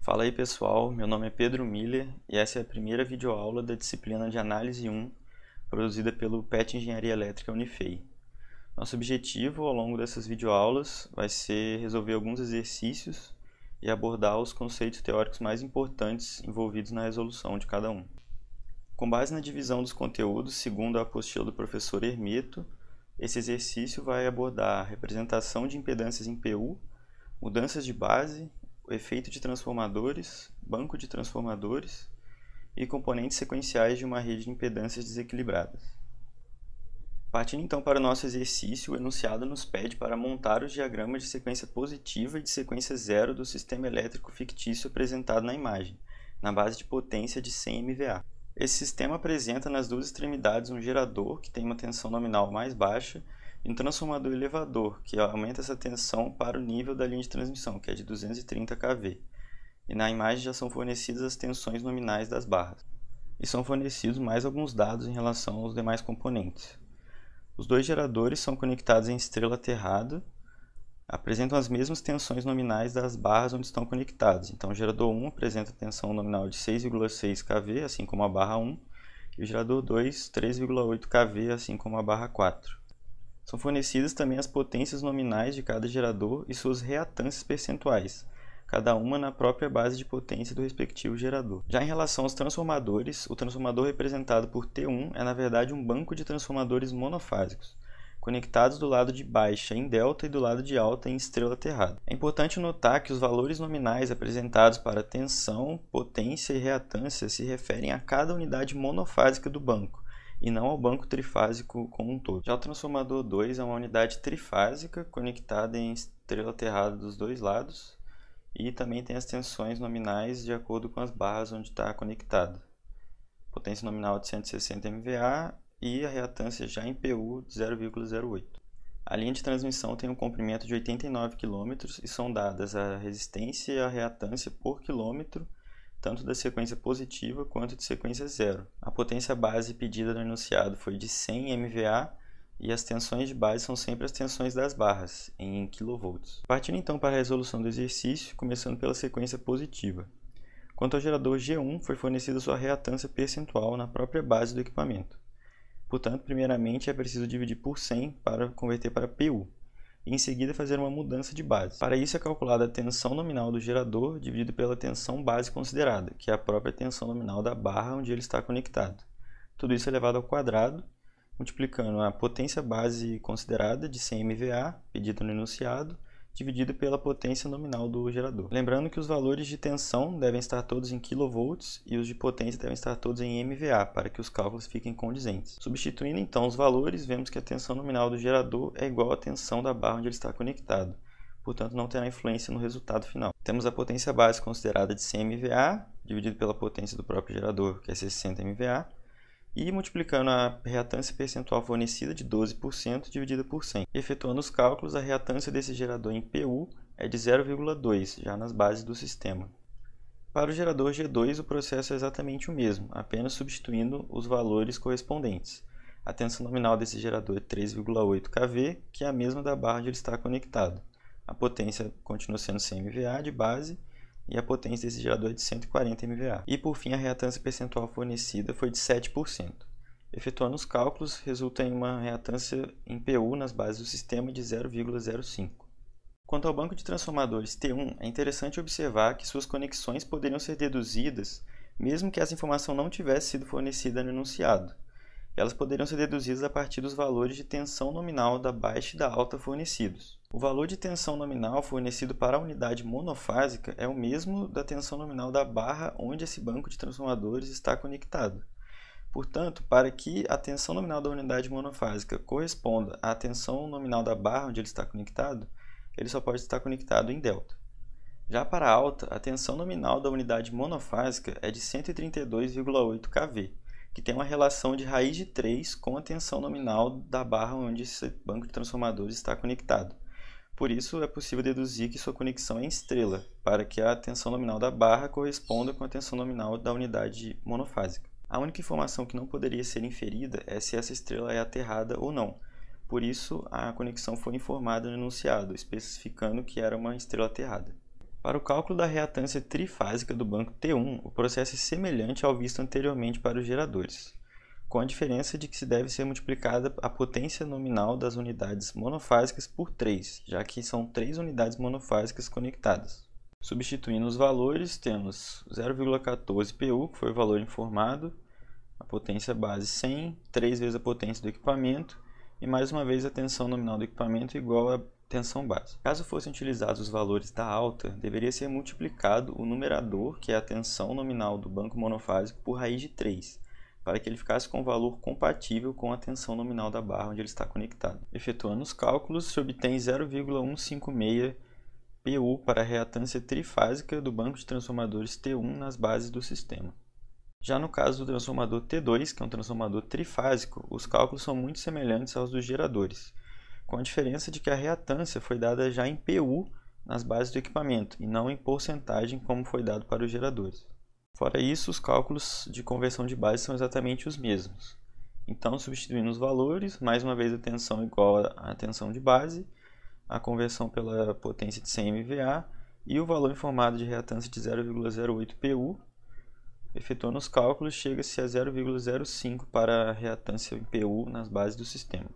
Fala aí pessoal, meu nome é Pedro Miller e essa é a primeira videoaula da disciplina de Análise 1, produzida pelo PET Engenharia Elétrica Unifei. Nosso objetivo ao longo dessas videoaulas vai ser resolver alguns exercícios e abordar os conceitos teóricos mais importantes envolvidos na resolução de cada um. Com base na divisão dos conteúdos, segundo a apostila do professor Hermeto, esse exercício vai abordar a representação de impedâncias em PU, mudanças de base, o efeito de transformadores, banco de transformadores e componentes sequenciais de uma rede de impedâncias desequilibradas. Partindo então para o nosso exercício, o enunciado nos pede para montar os diagramas de sequência positiva e de sequência zero do sistema elétrico fictício apresentado na imagem, na base de potência de 100 MVA. Esse sistema apresenta nas duas extremidades um gerador que tem uma tensão nominal mais baixa e um transformador elevador, que aumenta essa tensão para o nível da linha de transmissão, que é de 230 kV. E na imagem já são fornecidas as tensões nominais das barras. E são fornecidos mais alguns dados em relação aos demais componentes. Os dois geradores são conectados em estrela aterrada, apresentam as mesmas tensões nominais das barras onde estão conectados. Então o gerador 1 apresenta tensão nominal de 6,6 kV, assim como a barra 1, e o gerador 2, 3,8 kV, assim como a barra 4. São fornecidas também as potências nominais de cada gerador e suas reatâncias percentuais, cada uma na própria base de potência do respectivo gerador. Já em relação aos transformadores, o transformador representado por T1 é na verdade um banco de transformadores monofásicos, conectados do lado de baixa em delta e do lado de alta em estrela aterrada. É importante notar que os valores nominais apresentados para tensão, potência e reatância se referem a cada unidade monofásica do banco, e não ao banco trifásico como um todo. Já o transformador 2 é uma unidade trifásica conectada em estrela aterrada dos dois lados e também tem as tensões nominais de acordo com as barras onde está conectado. Potência nominal de 160 MVA e a reatância já em PU de 0,08. A linha de transmissão tem um comprimento de 89 km e são dadas a resistência e a reatância por quilômetro, tanto da sequência positiva quanto de sequência zero. A potência base pedida no enunciado foi de 100 MVA e as tensões de base são sempre as tensões das barras, em kV. Partindo então para a resolução do exercício, começando pela sequência positiva. Quanto ao gerador G1, foi fornecida sua reatância percentual na própria base do equipamento. Portanto, primeiramente é preciso dividir por 100 para converter para PU. E em seguida fazer uma mudança de base. Para isso é calculada a tensão nominal do gerador dividido pela tensão base considerada, que é a própria tensão nominal da barra onde ele está conectado. Tudo isso elevado ao quadrado, multiplicando a potência base considerada de 100 MVA, pedida no enunciado, dividido pela potência nominal do gerador. Lembrando que os valores de tensão devem estar todos em kV e os de potência devem estar todos em MVA, para que os cálculos fiquem condizentes. Substituindo então os valores, vemos que a tensão nominal do gerador é igual à tensão da barra onde ele está conectado, portanto não terá influência no resultado final. Temos a potência base considerada de 100 MVA, dividido pela potência do próprio gerador, que é 60 MVA, e multiplicando a reatância percentual fornecida de 12% dividida por 100. Efetuando os cálculos, a reatância desse gerador em PU é de 0,2, já nas bases do sistema. Para o gerador G2, o processo é exatamente o mesmo, apenas substituindo os valores correspondentes. A tensão nominal desse gerador é 3,8 kV, que é a mesma da barra onde ele está conectado. A potência continua sendo 100 MVA de base, e a potência desse gerador é de 140 MVA. E por fim, a reatância percentual fornecida foi de 7%. Efetuando os cálculos, resulta em uma reatância em PU nas bases do sistema de 0,05. Quanto ao banco de transformadores T1, é interessante observar que suas conexões poderiam ser deduzidas mesmo que essa informação não tivesse sido fornecida no enunciado. Elas poderiam ser deduzidas a partir dos valores de tensão nominal da baixa e da alta fornecidos. O valor de tensão nominal fornecido para a unidade monofásica é o mesmo da tensão nominal da barra onde esse banco de transformadores está conectado. Portanto, para que a tensão nominal da unidade monofásica corresponda à tensão nominal da barra onde ele está conectado, ele só pode estar conectado em delta. Já para a alta, a tensão nominal da unidade monofásica é de 132,8 kV, que tem uma relação de raiz de 3 com a tensão nominal da barra onde esse banco de transformadores está conectado. Por isso, é possível deduzir que sua conexão é em estrela, para que a tensão nominal da barra corresponda com a tensão nominal da unidade monofásica. A única informação que não poderia ser inferida é se essa estrela é aterrada ou não. Por isso, a conexão foi informada no enunciado, especificando que era uma estrela aterrada. Para o cálculo da reatância trifásica do banco T1, o processo é semelhante ao visto anteriormente para os geradores, com a diferença de que se deve ser multiplicada a potência nominal das unidades monofásicas por 3, já que são 3 unidades monofásicas conectadas. Substituindo os valores, temos 0,14 PU, que foi o valor informado, a potência base 100, 3 vezes a potência do equipamento, e mais uma vez a tensão nominal do equipamento igual a tensão base. Caso fossem utilizados os valores da alta, deveria ser multiplicado o numerador, que é a tensão nominal do banco monofásico, por raiz de 3, para que ele ficasse com um valor compatível com a tensão nominal da barra onde ele está conectado. Efetuando os cálculos, se obtém 0,156 PU para a reatância trifásica do banco de transformadores T1 nas bases do sistema. Já no caso do transformador T2, que é um transformador trifásico, os cálculos são muito semelhantes aos dos geradores, com a diferença de que a reatância foi dada já em PU nas bases do equipamento e não em porcentagem como foi dado para os geradores. Fora isso, os cálculos de conversão de base são exatamente os mesmos. Então, substituindo os valores, mais uma vez a tensão igual à tensão de base, a conversão pela potência de 100 MVA e o valor informado de reatância de 0,08 PU. Efetuando os cálculos, chega-se a 0,05 para a reatância em PU nas bases do sistema.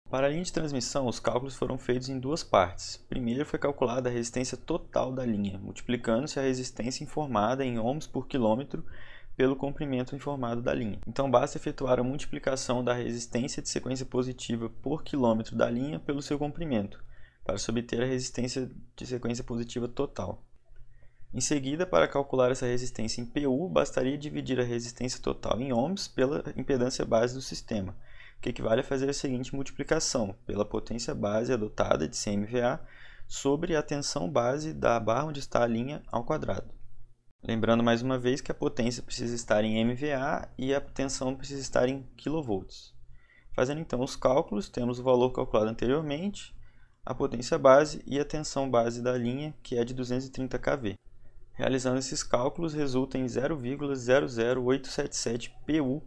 Para a linha de transmissão, os cálculos foram feitos em duas partes. Primeiro foi calculada a resistência total da linha, multiplicando-se a resistência informada em ohms por quilômetro pelo comprimento informado da linha. Então basta efetuar a multiplicação da resistência de sequência positiva por quilômetro da linha pelo seu comprimento, para se obter a resistência de sequência positiva total. Em seguida, para calcular essa resistência em PU, bastaria dividir a resistência total em ohms pela impedância base do sistema, que equivale a fazer a seguinte multiplicação pela potência base adotada de 100 MVA sobre a tensão base da barra onde está a linha ao quadrado. Lembrando mais uma vez que a potência precisa estar em MVA e a tensão precisa estar em kV. Fazendo então os cálculos, temos o valor calculado anteriormente, a potência base e a tensão base da linha, que é de 230 kV. Realizando esses cálculos, resulta em 0,00877 PU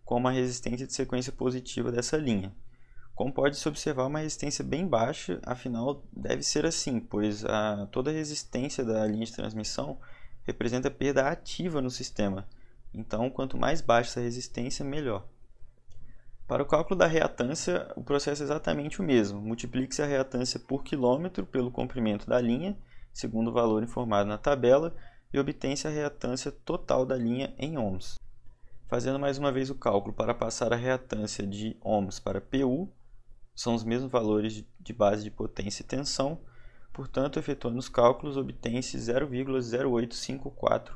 como a resistência de sequência positiva dessa linha. Como pode-se observar, uma resistência bem baixa, afinal deve ser assim, pois toda a resistência da linha de transmissão representa perda ativa no sistema. Então, quanto mais baixa essa resistência, melhor. Para o cálculo da reatância, o processo é exatamente o mesmo. Multiplique-se a reatância por quilômetro pelo comprimento da linha, segundo o valor informado na tabela, e obtém-se a reatância total da linha em ohms. Fazendo mais uma vez o cálculo para passar a reatância de ohms para PU, são os mesmos valores de base de potência e tensão, portanto, efetuando os cálculos, obtém-se 0,0854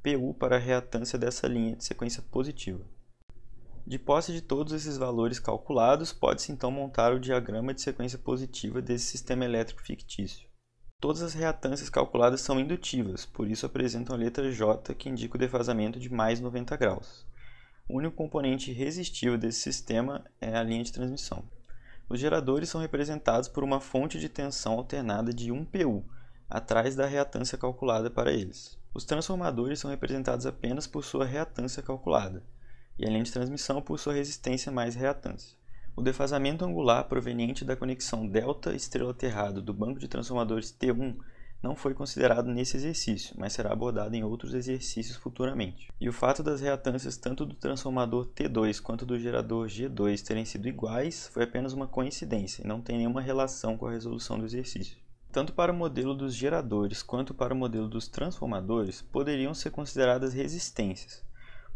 PU para a reatância dessa linha de sequência positiva. De posse de todos esses valores calculados, pode-se então montar o diagrama de sequência positiva desse sistema elétrico fictício. Todas as reatâncias calculadas são indutivas, por isso apresentam a letra J, que indica o defasamento de mais 90 graus. O único componente resistível desse sistema é a linha de transmissão. Os geradores são representados por uma fonte de tensão alternada de 1 PU, atrás da reatância calculada para eles. Os transformadores são representados apenas por sua reatância calculada, e a linha de transmissão por sua resistência mais reatância. O defasamento angular proveniente da conexão delta estrela-aterrado do banco de transformadores T1 não foi considerado nesse exercício, mas será abordado em outros exercícios futuramente. E o fato das reatâncias tanto do transformador T2 quanto do gerador G2 terem sido iguais foi apenas uma coincidência e não tem nenhuma relação com a resolução do exercício. Tanto para o modelo dos geradores quanto para o modelo dos transformadores poderiam ser consideradas resistências,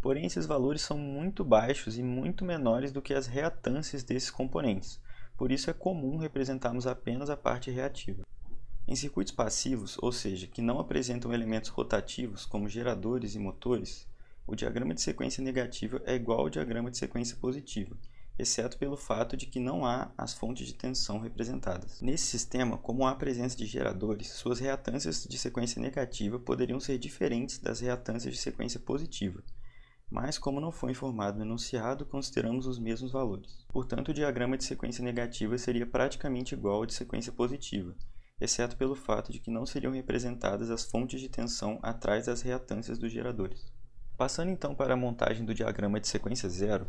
porém esses valores são muito baixos e muito menores do que as reatâncias desses componentes, por isso é comum representarmos apenas a parte reativa. Em circuitos passivos, ou seja, que não apresentam elementos rotativos, como geradores e motores, o diagrama de sequência negativa é igual ao diagrama de sequência positiva, exceto pelo fato de que não há as fontes de tensão representadas. Nesse sistema, como há a presença de geradores, suas reatâncias de sequência negativa poderiam ser diferentes das reatâncias de sequência positiva, mas como não foi informado no enunciado, consideramos os mesmos valores. Portanto, o diagrama de sequência negativa seria praticamente igual ao de sequência positiva, exceto pelo fato de que não seriam representadas as fontes de tensão atrás das reatâncias dos geradores. Passando então para a montagem do diagrama de sequência zero,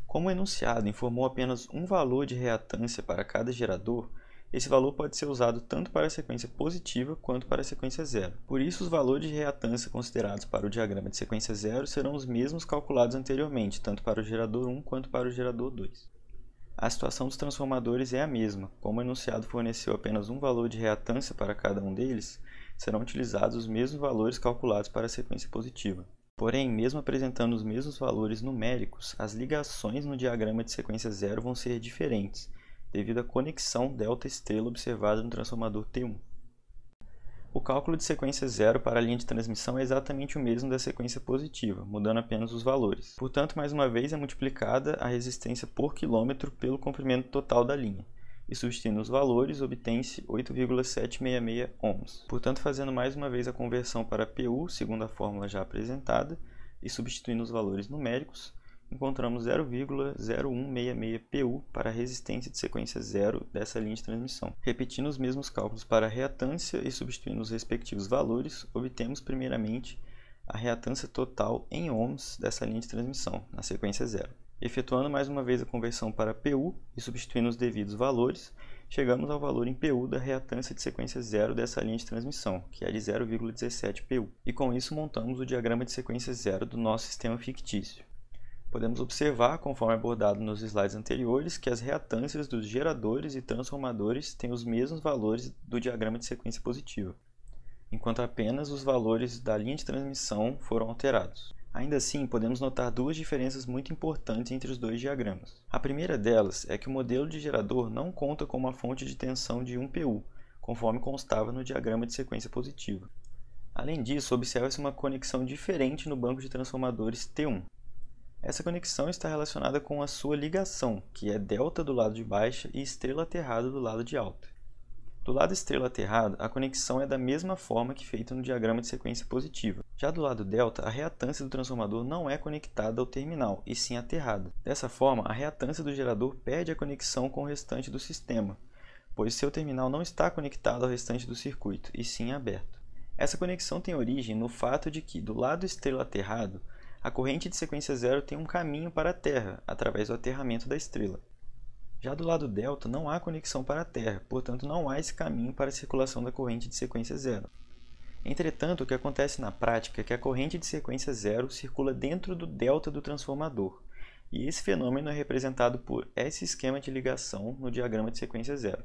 como o enunciado informou apenas um valor de reatância para cada gerador, esse valor pode ser usado tanto para a sequência positiva quanto para a sequência zero. Por isso, os valores de reatância considerados para o diagrama de sequência zero serão os mesmos calculados anteriormente, tanto para o gerador 1 quanto para o gerador 2. A situação dos transformadores é a mesma. Como o enunciado forneceu apenas um valor de reatância para cada um deles, serão utilizados os mesmos valores calculados para a sequência positiva. Porém, mesmo apresentando os mesmos valores numéricos, as ligações no diagrama de sequência zero vão ser diferentes, devido à conexão delta estrela observada no transformador T1. O cálculo de sequência zero para a linha de transmissão é exatamente o mesmo da sequência positiva, mudando apenas os valores. Portanto, mais uma vez é multiplicada a resistência por quilômetro pelo comprimento total da linha, e substituindo os valores, obtém-se 8,766 ohms. Portanto, fazendo mais uma vez a conversão para PU, segundo a fórmula já apresentada, e substituindo os valores numéricos, encontramos 0,0166 PU para a resistência de sequência zero dessa linha de transmissão. Repetindo os mesmos cálculos para a reatância e substituindo os respectivos valores, obtemos primeiramente a reatância total em ohms dessa linha de transmissão, na sequência zero. Efetuando mais uma vez a conversão para PU e substituindo os devidos valores, chegamos ao valor em PU da reatância de sequência zero dessa linha de transmissão, que é de 0,17 PU. E com isso montamos o diagrama de sequência zero do nosso sistema fictício. Podemos observar, conforme abordado nos slides anteriores, que as reatâncias dos geradores e transformadores têm os mesmos valores do diagrama de sequência positiva, enquanto apenas os valores da linha de transmissão foram alterados. Ainda assim, podemos notar duas diferenças muito importantes entre os dois diagramas. A primeira delas é que o modelo de gerador não conta com uma fonte de tensão de 1 PU, conforme constava no diagrama de sequência positiva. Além disso, observa-se uma conexão diferente no banco de transformadores T1. Essa conexão está relacionada com a sua ligação, que é delta do lado de baixa e estrela aterrada do lado de alta. Do lado estrela aterrada, a conexão é da mesma forma que feita no diagrama de sequência positiva. Já do lado delta, a reatância do transformador não é conectada ao terminal, e sim aterrada. Dessa forma, a reatância do gerador perde a conexão com o restante do sistema, pois seu terminal não está conectado ao restante do circuito, e sim aberto. Essa conexão tem origem no fato de que, do lado estrela aterrado, a corrente de sequência zero tem um caminho para a Terra, através do aterramento da estrela. Já do lado delta, não há conexão para a Terra, portanto não há esse caminho para a circulação da corrente de sequência zero. Entretanto, o que acontece na prática é que a corrente de sequência zero circula dentro do delta do transformador, e esse fenômeno é representado por esse esquema de ligação no diagrama de sequência zero.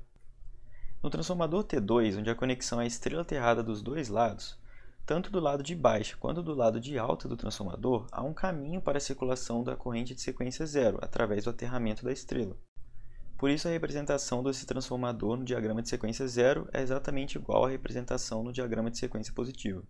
No transformador T2, onde a conexão é estrela aterrada dos dois lados, tanto do lado de baixa quanto do lado de alta do transformador, há um caminho para a circulação da corrente de sequência zero, através do aterramento da estrela. Por isso, a representação desse transformador no diagrama de sequência zero é exatamente igual à representação no diagrama de sequência positiva.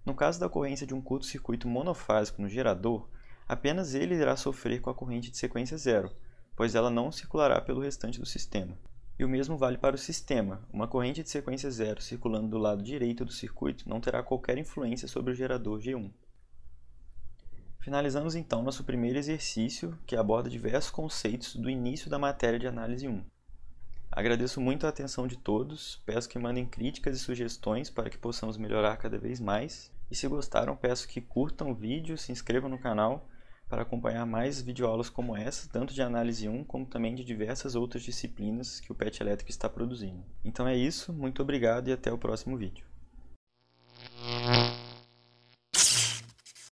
No caso da ocorrência de um curto-circuito monofásico no gerador, apenas ele irá sofrer com a corrente de sequência zero, pois ela não circulará pelo restante do sistema. E o mesmo vale para o sistema. Uma corrente de sequência zero circulando do lado direito do circuito não terá qualquer influência sobre o gerador G1. Finalizamos então nosso primeiro exercício, que aborda diversos conceitos do início da matéria de análise 1. Agradeço muito a atenção de todos, peço que mandem críticas e sugestões para que possamos melhorar cada vez mais. E se gostaram, peço que curtam o vídeo, se inscrevam no canal para acompanhar mais videoaulas como essa, tanto de análise 1 como também de diversas outras disciplinas que o PET Elétrico está produzindo. Então é isso, muito obrigado e até o próximo vídeo.